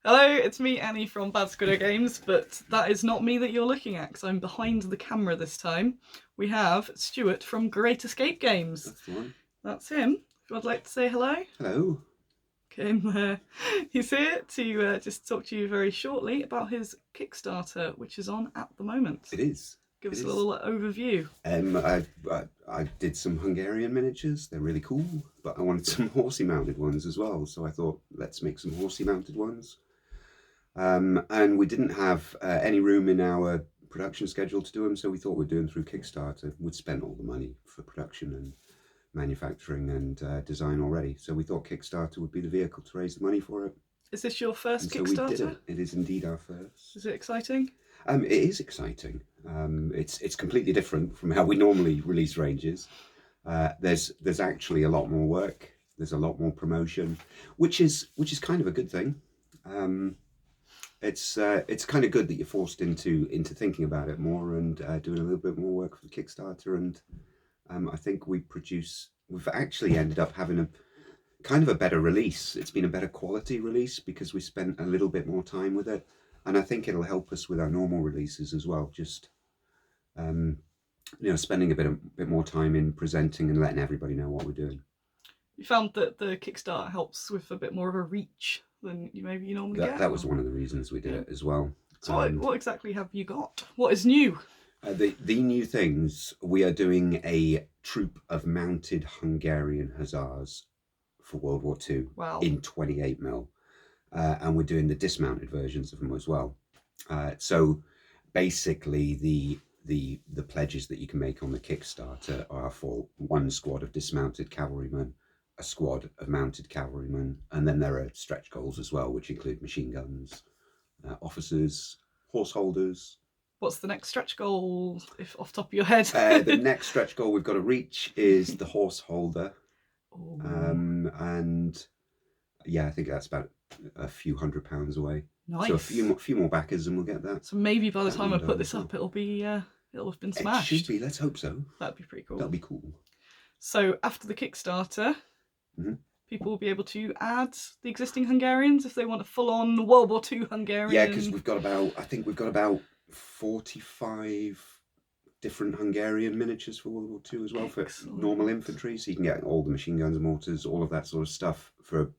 Hello, it's me, Annie from Bad Squiddo Games, but that is not me that you're looking at, because I'm behind the camera this time. We have Stuart from Great Escape Games. That's the one. That's him. If you'd like to say hello. Hello. He's here to just talk to you very shortly about his Kickstarter, which is on at the moment. It is. Give us a little overview. I did some Hungarian miniatures. They're really cool, but I wanted some horsey mounted ones as well. So I thought, let's make some horsey mounted ones. And we didn't have any room in our production schedule to do them, so we thought we'd do them through Kickstarter. We'd spent all the money for production and manufacturing and design already, so we thought Kickstarter would be the vehicle to raise the money for it. Is this your first and Kickstarter? So we did it. It is indeed our first. Is it exciting? It is exciting. It's completely different from how we normally release ranges. There's actually a lot more work. There's a lot more promotion, which is kind of a good thing. It's kind of good that you're forced into thinking about it more and doing a little bit more work for the Kickstarter. And I think we've actually ended up having a kind of a better release. It's been a better quality release because we spent a little bit more time with it, and I think it'll help us with our normal releases as well. Just spending a bit more time in presenting and letting everybody know what we're doing. You found that the Kickstarter helps with a bit more of a reach than you normally get? That was one of the reasons we did it as well. So what exactly have you got? What is new? The new things, we are doing a troop of mounted Hungarian hussars for World War II. Wow. In 28mm. And we're doing the dismounted versions of them as well. So basically the pledges that you can make on the Kickstarter are for one squad of dismounted cavalrymen, a squad of mounted cavalrymen, and then there are stretch goals as well, which include machine guns, officers, horse holders. What's the next stretch goal, if off the top of your head? The next stretch goal we've got to reach is the horse holder. And yeah, I think that's about a few £100 away. Nice. So a few more backers and we'll get that. So maybe by the time I put this up, it'll have been smashed. It should be. Let's hope so. That'd be pretty cool. That'd be cool. So after the Kickstarter, people will be able to add the existing Hungarians if they want a full-on World War II Hungarian. Yeah, because we've got about 45 different Hungarian miniatures for World War II as well. Excellent. For normal infantry, so you can get all the machine guns and mortars, all of that sort of stuff for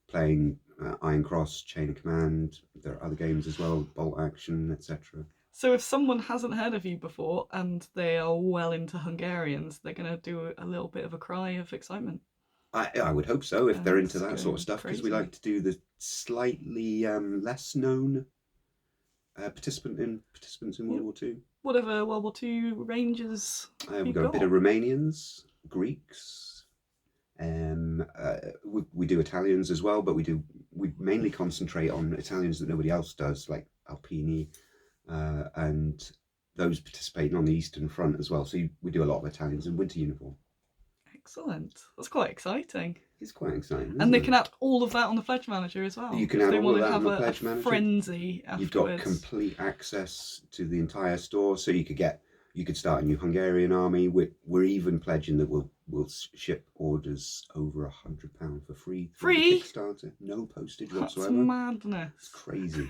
playing Iron Cross, Chain of Command. There are other games as well, Bolt Action, etc. So if someone hasn't heard of you before and they are well into Hungarians, they're going to do a little bit of a cry of excitement. I would hope so, if they're into that sort of stuff, because we like to do the slightly less known participants in World War II. Whatever World War II ranges we've got a bit of Romanians, Greeks. We do Italians as well, but we mainly concentrate on Italians that nobody else does, like Alpini, and those participating on the Eastern Front as well. So we do a lot of Italians in winter uniform. Excellent. That's quite exciting. It's quite exciting. And they can add all of that on the Pledge Manager as well. You can add all of that on the Pledge Manager. Frenzy afterwards. You've got complete access to the entire store, so you could start a new Hungarian army. We're even pledging that we'll ship orders over £100 for free. Free? Kickstarter, no postage whatsoever. That's madness. It's crazy.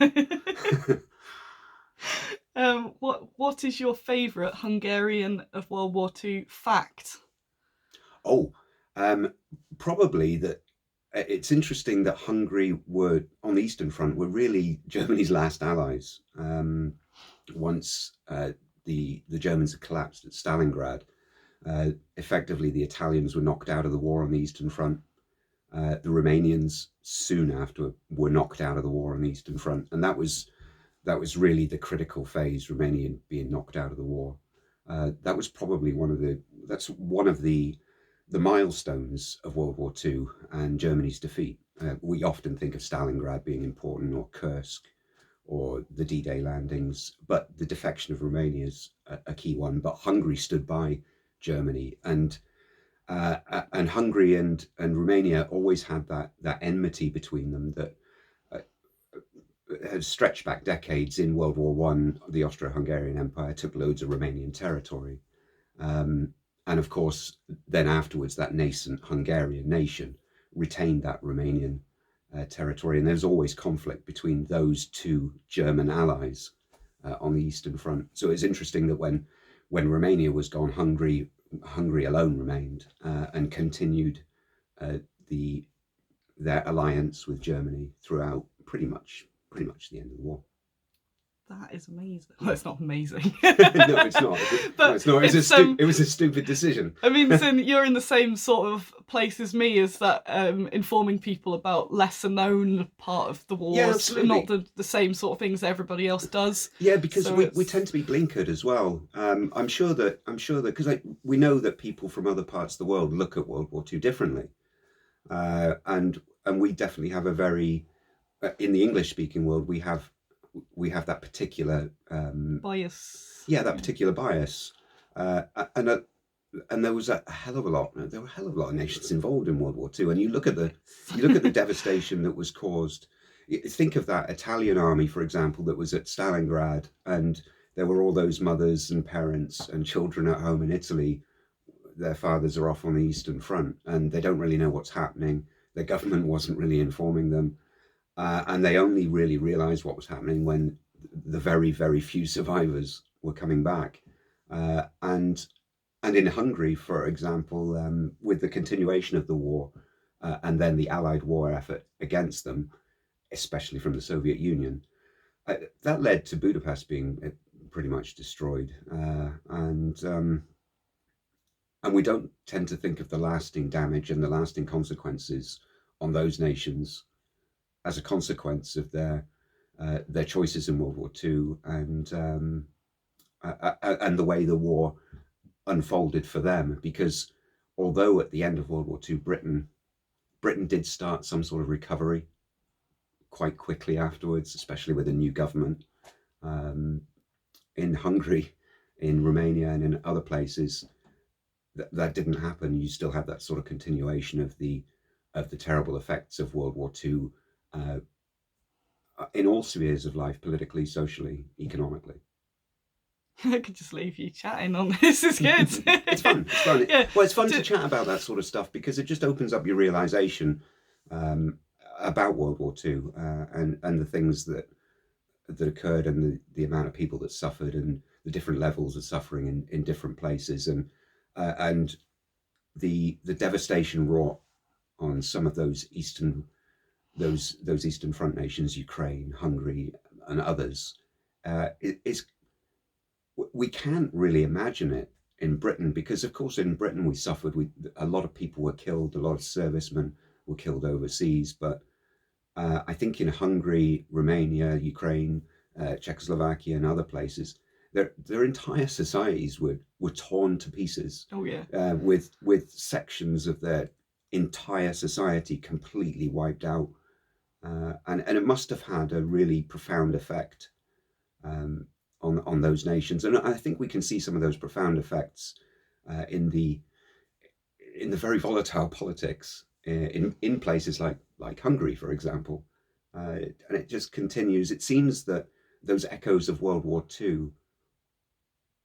What is your favourite Hungarian of World War II fact? Probably that it's interesting that Hungary were, on the Eastern Front, were really Germany's last allies. Once the Germans had collapsed at Stalingrad, effectively the Italians were knocked out of the war on the Eastern Front. The Romanians soon after were knocked out of the war on the Eastern Front, and that was really the critical phase, Romania being knocked out of the war. That was probably one of the milestones of World War II and Germany's defeat. We often think of Stalingrad being important, or Kursk, or the D-Day landings, but the defection of Romania is a key one. But Hungary stood by Germany, and Hungary and Romania always had that enmity between them that has stretched back decades. In World War I, the Austro-Hungarian Empire took loads of Romanian territory. And of course, then afterwards, that nascent Hungarian nation retained that Romanian territory, and there's always conflict between those two German allies on the Eastern Front. So it's interesting that when Romania was gone, Hungary alone remained and continued their alliance with Germany throughout pretty much the end of the war. That is amazing. Well, it's not amazing. No, it's not. But no, it's not. It was a stupid decision. I mean, so you're in the same sort of place as me, as that informing people about lesser known part of the war, Yeah, absolutely. not the same sort of things everybody else does. Yeah, because So we tend to be blinkered as well. I'm sure that because we know that people from other parts of the world look at World War II differently, and we definitely have a very in the English speaking world we have that particular bias. Yeah, that particular bias, and there was a hell of a lot. There were a hell of a lot of nations involved in World War II, and you look at the devastation that was caused. Think of that Italian army, for example, that was at Stalingrad, and there were all those mothers and parents and children at home in Italy. Their fathers are off on the Eastern Front, and they don't really know what's happening. Their government wasn't really informing them, and they only really realised what was happening when the very, very few survivors were coming back. And in Hungary, for example, with the continuation of the war and then the Allied war effort against them, especially from the Soviet Union, that led to Budapest being pretty much destroyed. And we don't tend to think of the lasting damage and the lasting consequences on those nations as a consequence of their choices in World War II and the way the war unfolded for them. Because although at the end of World War II, Britain did start some sort of recovery quite quickly afterwards, especially with a new government. In Hungary, in Romania, and in other places, that didn't happen. You still have that sort of continuation of the terrible effects of World War II in all spheres of life, politically, socially, economically. I could just leave you chatting on this. It's good. It's fun. It's fun. Yeah. Well, it's fun to chat about that sort of stuff because it just opens up your realization about World War II and the things that occurred and the amount of people that suffered and the different levels of suffering in different places and the devastation wrought on some of those Eastern Front nations, Ukraine, Hungary, and others. We can't really imagine it in Britain because, of course, in Britain we suffered. A lot of people were killed. A lot of servicemen were killed overseas. But I think in Hungary, Romania, Ukraine, Czechoslovakia, and other places, their entire societies were torn to pieces. Oh yeah. With sections of their entire society completely wiped out, and it must have had a really profound effect on those nations. And I think we can see some of those profound effects in the very volatile politics in places like Hungary, for example. And it just continues. It seems that those echoes of World War II,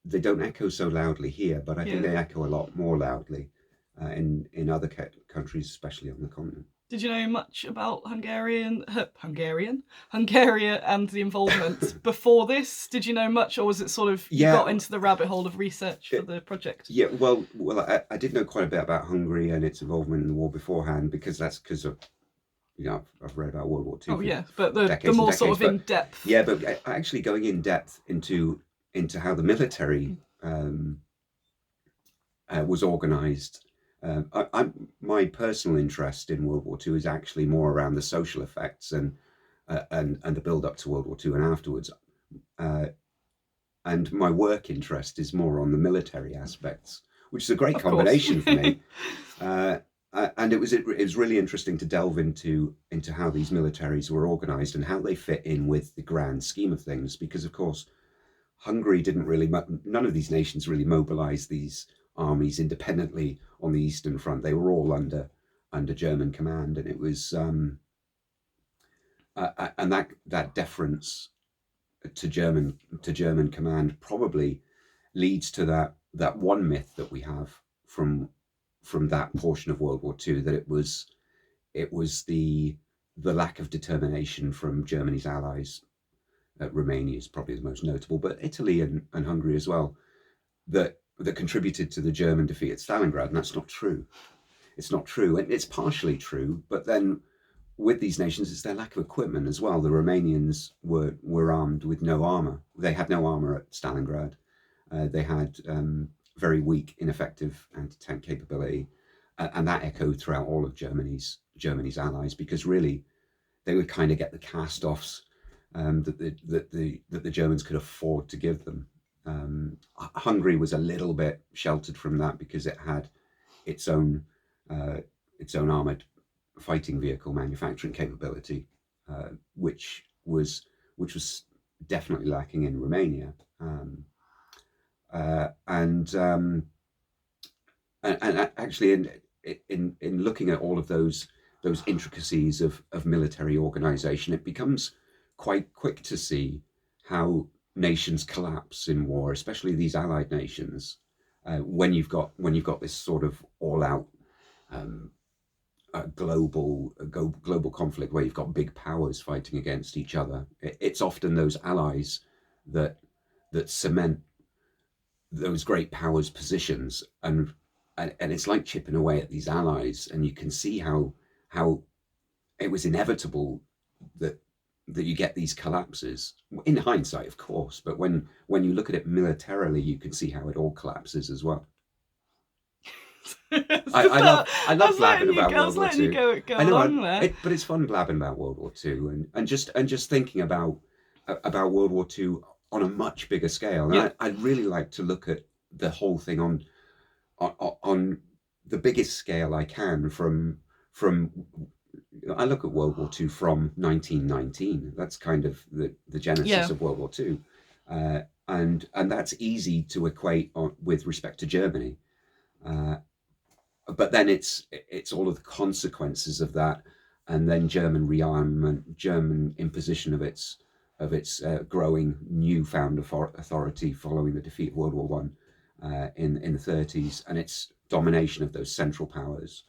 they don't echo so loudly here, but I think they echo a lot more loudly in other countries, especially on the continent. Did you know much about Hungary and the involvement before this? Did you know much, or was it sort of you got into the rabbit hole of research for the project? Yeah, well, I did know quite a bit about Hungary and its involvement in the war beforehand because I've read about World War II. Oh yeah, but the more sort of in depth. Yeah, but actually going in depth into how the military was organised. My personal interest in World War II is actually more around the social effects and the build up to World War II and afterwards. And my work interest is more on the military aspects, which is a great combination for me. And it was really interesting to delve into how these militaries were organised and how they fit in with the grand scheme of things. Because of course, Hungary none of these nations really mobilised these armies independently on the Eastern Front. They were all under German command, and it was and that deference to German command probably leads to that one myth that we have from that portion of World War II, that it was the the lack of determination from Germany's allies. Romania is probably the most notable, but Italy and Hungary as well, that contributed to the German defeat at Stalingrad, and that's not true. It's not true, and it's partially true. But then, with these nations, it's their lack of equipment as well. The Romanians were armed with no armor. They had no armor at Stalingrad. They had very weak, ineffective anti-tank capability, and that echoed throughout all of Germany's allies, because really they would kind of get the cast-offs that the Germans could afford to give them. Hungary was a little bit sheltered from that because it had its own armored fighting vehicle manufacturing capability, which was definitely lacking in Romania. And actually, in looking at all of those intricacies of military organization, it becomes quite quick to see how nations collapse in war, especially these allied nations, when you've got this sort of all-out global conflict where you've got big powers fighting against each other. It's often those allies that cement those great powers' positions, and it's like chipping away at these allies, and you can see how it was inevitable that you get these collapses. In hindsight, of course, but when you look at it militarily, you can see how it all collapses as well. I love blabbing about World War II. I know, but it's fun blabbing about World War II and just thinking about World War II on a much bigger scale. And I'd really like to look at the whole thing on the biggest scale I can. From I look at World War II from 1919. That's kind of the genesis of World War II, and that's easy to equate with respect to Germany. But then it's all of the consequences of that, and then German rearmament, German imposition of its growing newfound authority following the defeat of World War One in the 30s, and its domination of those central powers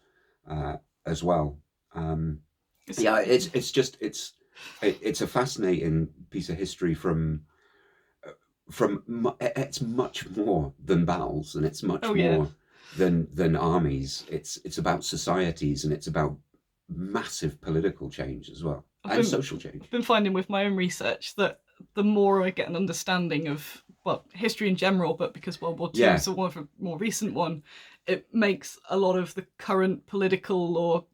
as well. It's a fascinating piece of history from it's much more than battles, and it's much more than armies. It's about societies, and it's about massive political change as well, and social change. I've been finding with my own research that the more I get an understanding of, well, history in general, but because World War II is one of a more recent one, it makes a lot of the current political or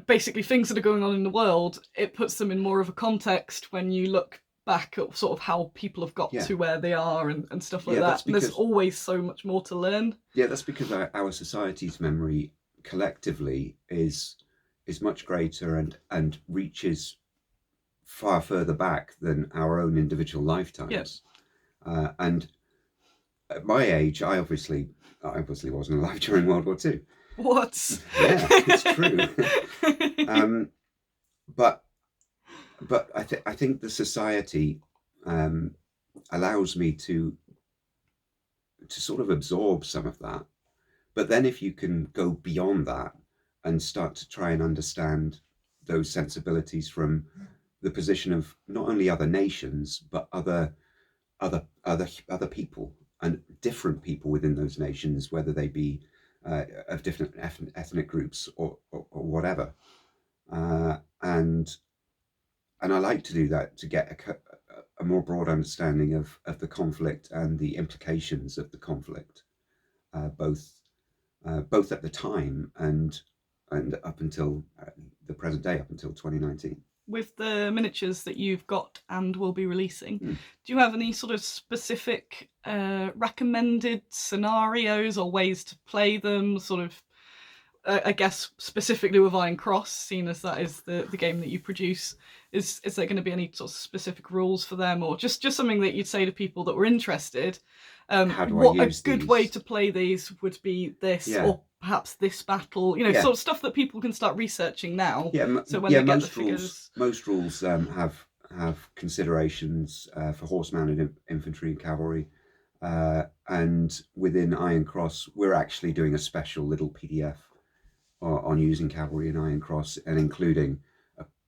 basically things that are going on in the world, it puts them in more of a context when you look back at sort of how people have got to where they are and stuff like that. And there's always so much more to learn. Yeah, that's because our society's memory collectively is much greater and reaches far further back than our own individual lifetimes. And at my age, I obviously wasn't alive during World War II. What? Yeah, it's true. But I think the society allows me to sort of absorb some of that. But then if you can go beyond that and start to try and understand those sensibilities from the position of not only other nations, but other people and different people within those nations, whether they be of different ethnic groups or whatever, and I like to do that to get a more broad understanding of the conflict and the implications of the conflict, both at the time and up until the present day, up until 2019. With the miniatures that you've got and will be releasing, do you have any sort of specific recommended scenarios or ways to play them? Sort of, I guess, specifically with Iron Cross, seeing as that is the game that you produce, is there going to be any sort of specific rules for them, or just something that you'd say to people that were interested? What a good way to play these would be this, or perhaps this battle, sort of stuff that people can start researching now. So when they get the figures, most rules have considerations for horse-mounted infantry and cavalry, and within Iron Cross, we're actually doing a special little PDF on using cavalry in Iron Cross, and including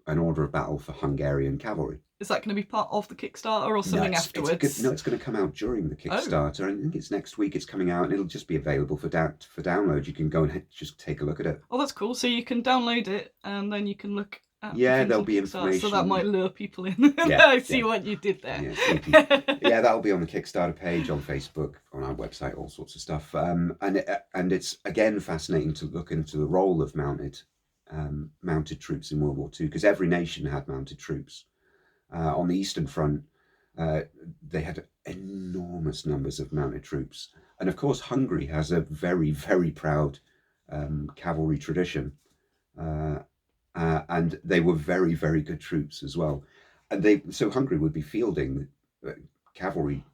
an order of battle for Hungarian Cavalry. Is that going to be part of the Kickstarter or something afterwards? It's going to come out during the Kickstarter. I think it's next week. It's coming out, and it'll just be available for download. You can go and just take a look at it. Oh, that's cool. So you can download it, and then you can look at there'll be information. So that might lure people in. I see what you did there. Yeah, that'll be on the Kickstarter page, on Facebook, on our website, all sorts of stuff. And it's again fascinating to look into the role of mounted troops in World War II, because every nation had mounted troops. On the Eastern Front, they had enormous numbers of mounted troops. And of course, Hungary has a very, very proud cavalry tradition. And they were very, very good troops as well. And so Hungary would be fielding cavalry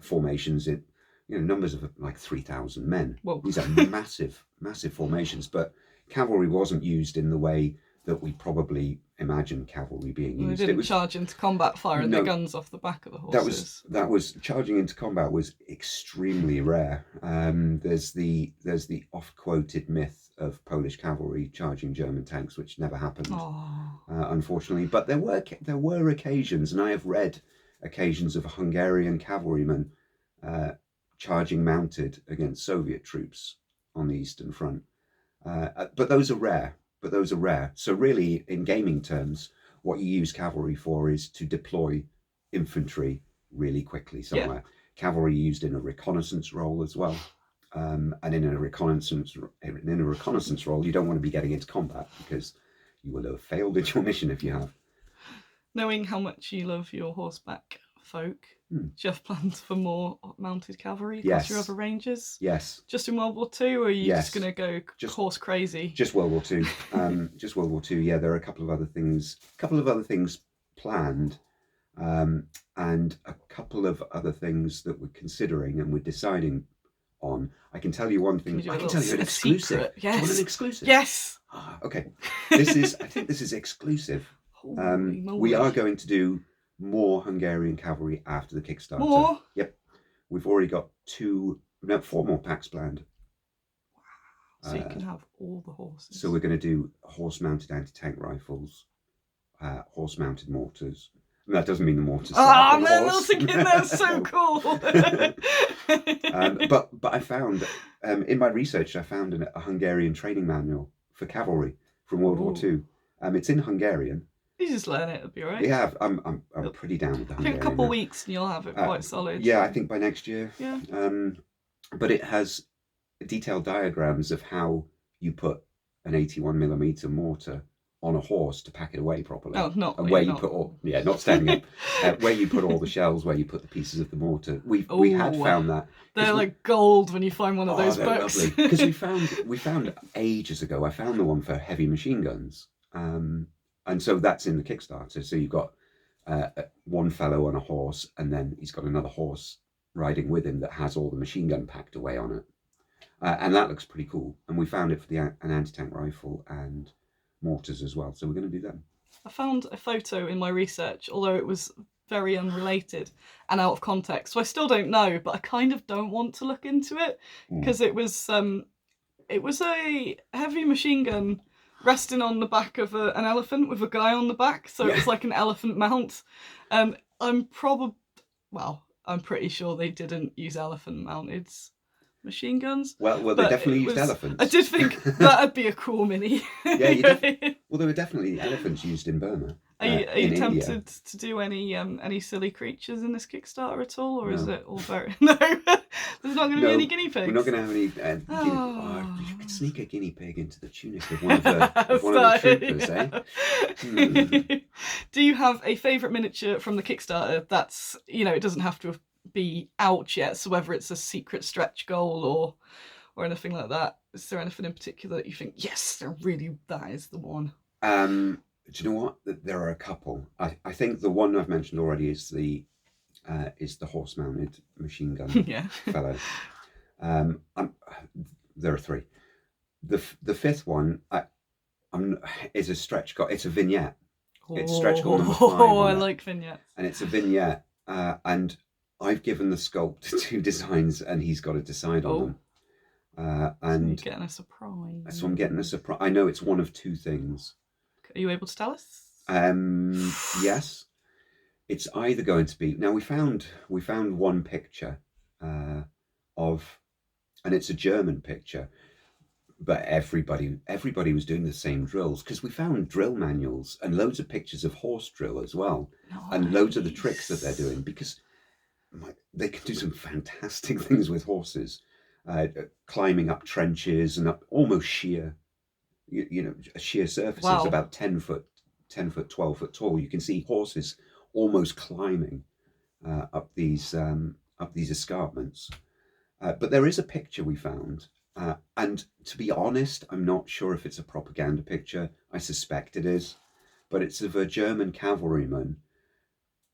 formations in numbers of like 3,000 men. Whoa. These are massive, massive formations. But cavalry wasn't used in the way that we probably imagine cavalry being used. They didn't charge into combat firing the guns off the back of the horses. That was charging into combat was extremely rare. There's the oft-quoted myth of Polish cavalry charging German tanks, which never happened, unfortunately. But there were occasions, and I have read occasions of Hungarian cavalrymen charging mounted against Soviet troops on the Eastern Front. But those are rare. So really, in gaming terms, what you use cavalry for is to deploy infantry really quickly somewhere. Yeah. Cavalry used in a reconnaissance role as well. And in a reconnaissance role, you don't want to be getting into combat, because you will have failed at your mission if you have. Knowing how much you love your horseback folk, do you have plans for more mounted cavalry across your other ranges? Yes. Just in World War II, or are you just going to go horse crazy? Just World War II. Just World War II. Yeah, there are a couple of other things planned, and a couple of other things that we're considering and we're deciding on. I can tell you one thing. I can tell you an exclusive. Secret. Yes. Do you want an exclusive? Yes. Okay. I think this is exclusive. We are going to do more Hungarian cavalry after the Kickstarter. More? Yep. We've already got 4 more packs planned. Wow. So you can have all the horses. So we're going to do horse-mounted anti-tank rifles, horse-mounted mortars. And that doesn't mean the mortars. Oh man, I was thinking that's so cool. But I found, in my research, I found a Hungarian training manual for cavalry from World War II. It's in Hungarian. You just learn it, it'll be alright. Yeah, I'm pretty down with the Hungarian. I think a couple of weeks and you'll have it quite solid. Yeah, I think by next year. Yeah. But it has detailed diagrams of how you put an 81mm mortar on a horse to pack it away properly. Oh, not and where you put all, not standing up. Where you put all the shells, where you put the pieces of the mortar. We had found that. They're like gold when you find one of those books. Because we found ages ago. I found the one for heavy machine guns. And so that's in the Kickstarter. So you've got one fellow on a horse, and then he's got another horse riding with him that has all the machine gun packed away on it. And that looks pretty cool. And we found it for an anti-tank rifle and mortars as well. So we're going to do them. I found a photo in my research, although it was very unrelated and out of context. So I still don't know, but I kind of don't want to look into it, because it was a heavy machine gun resting on the back of an elephant with a guy on the back, so it was like an elephant mount. I'm pretty sure they didn't use elephant mounted machine guns. Well, they definitely used elephants. I did think that'd be a cool mini. Well, there were definitely elephants used in Burma. Are you tempted to do any silly creatures in this Kickstarter at all, or is it all very no? There's not going to be any guinea pigs. We're not going to have any. You could sneak a guinea pig into the tunic of one of the troopers, eh? Do you have a favourite miniature from the Kickstarter? That's it doesn't have to be out yet. So whether it's a secret stretch goal or anything like that, is there anything in particular that you think, yes, that is the one? Do you know what? There are a couple. I think the one I've mentioned already is the horse-mounted machine gun fellow. There are 3. The fifth one is a stretch goal. It's a vignette. It's stretch goal number 5. Oh, I like vignettes. And it's a vignette. And I've given the sculpt 2 designs, and he's got to decide on them. And so you're getting a surprise. So I'm getting a surprise. I know it's one of 2 things. Are you able to tell us? Yes, it's either going to be, now we found one picture of, and it's a German picture, but everybody was doing the same drills, because we found drill manuals and loads of pictures of horse drill as well, and loads of the tricks that they're doing, because they can do some fantastic things with horses, climbing up trenches and up almost sheer, sheer surfaces. Wow. About 10 foot, 12 foot tall. You can see horses almost climbing up these escarpments. But there is a picture we found, and to be honest, I'm not sure if it's a propaganda picture. I suspect it is, but it's of a German cavalryman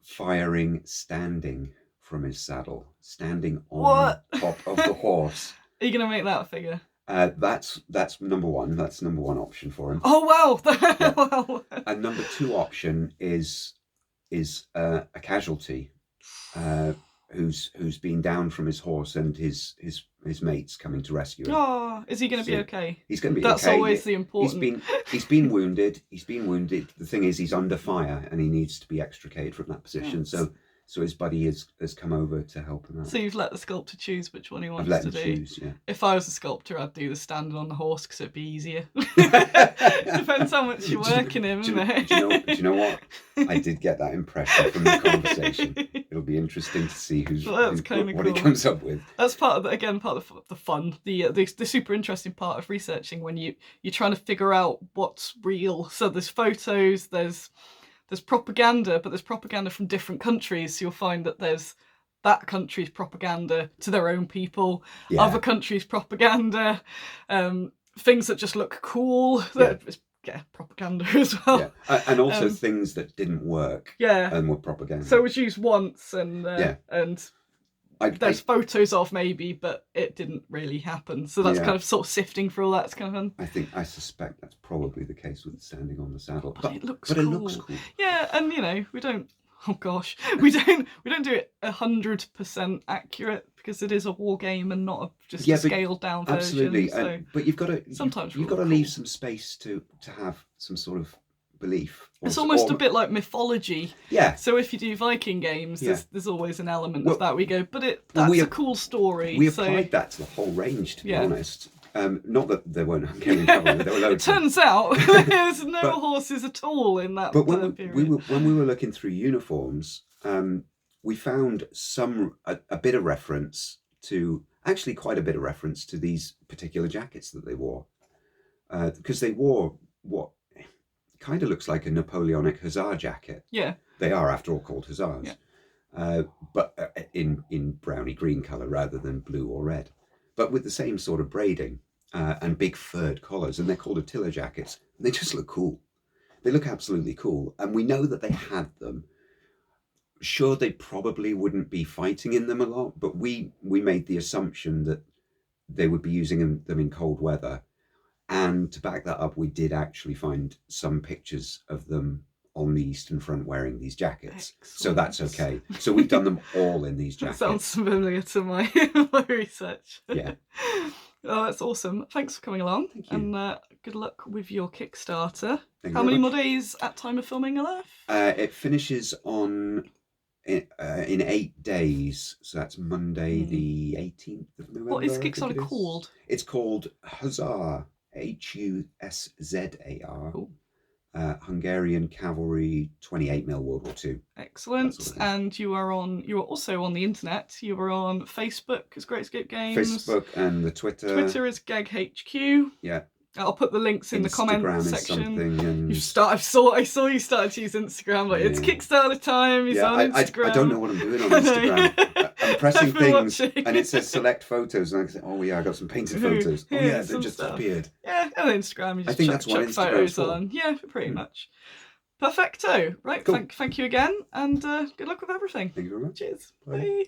firing standing from his saddle, standing on top of the horse. Are you going to make that a figure? That's number one. That's number one option for him. Oh wow! Yeah. Wow. And number two option is a casualty who's been down from his horse, and his mates coming to rescue him. Oh, is he going to be okay? He's going to be okay. That's always the important. He's been wounded. He's been wounded. The thing is, he's under fire, and he needs to be extricated from that position. Yes. So his buddy has come over to help him out. So you've let the sculptor choose which one he wants I've let to him do. choose, yeah. If I was a sculptor, I'd do the standing on the horse because it'd be easier. Depends how much you're working him, isn't it? Do you know what? I did get that impression from the conversation. It'll be interesting to see what he comes up with. That's part of the fun, the super interesting part of researching, when you're trying to figure out what's real. So there's photos, there's propaganda, but there's propaganda from different countries. So you'll find that there's that country's propaganda to their own people, other countries' propaganda, things that just look cool. Propaganda as well. Yeah. And also things that didn't work. Yeah. And were propaganda. So it was used once, and there's photos of maybe, but it didn't really happen. So that's kind of sort of sifting through all that. It's kind of fun. I suspect that's probably the case with standing on the saddle. But it looks cool. It looks cool. Yeah, and we don't. Oh gosh, we don't do it 100% accurate, because it is a war game and not a scaled down version. Absolutely, So but you've got to sometimes you've got to leave some space to have some sort of belief. It's almost a bit like mythology. Yeah. So if you do Viking games, there's always an element of that. We go, but that's a cool story. We applied that to the whole range, to be honest. Not that there weren't Hungarian cavalry, there were loads. It turns out there's no horses at all in that period. When we were looking through uniforms, we found a bit of reference to, actually quite a bit of reference to these particular jackets that they wore. Because they wore what kind of looks like a Napoleonic hussar jacket. Yeah. They are, after all, called hussars. Yeah. But in browny green colour rather than blue or red. But with the same sort of braiding and big furred collars, and they're called attila jackets. And they just look cool. They look absolutely cool, and we know that they had them. Sure, they probably wouldn't be fighting in them a lot, but we made the assumption that they would be using them in cold weather. And to back that up, we did actually find some pictures of them on the Eastern Front wearing these jackets. Excellent. So that's okay. So we've done them all in these jackets. That sounds familiar to my research. Yeah. Oh, that's awesome. Thanks for coming along. Thank you. And good luck with your Kickstarter. How many more days at time of filming are left? It finishes in 8 days. So that's Monday the 18th of November. What is Kickstarter called? It's called Hussar. HUSZAR. Cool. Hungarian Cavalry 28mm World War II. Excellent. Sort of, and you are also on the internet. You are on Facebook as Great Escape Games. Facebook and the Twitter. Twitter is GegHQ. Yeah. I'll put the links in the comments section. And... I saw you started to use Instagram. It's Kickstarter time. He's on Instagram. I don't know what I'm doing on Instagram. I'm pressing things and it says select photos, and I say, oh yeah, I got some painted photos. Oh yeah, they just appeared. Yeah, on Instagram you just that's what Instagram's photos for. on. Yeah, pretty much. Perfecto. Right, cool. Thank you again, and good luck with everything. Thank you very much. Cheers. Bye. Bye.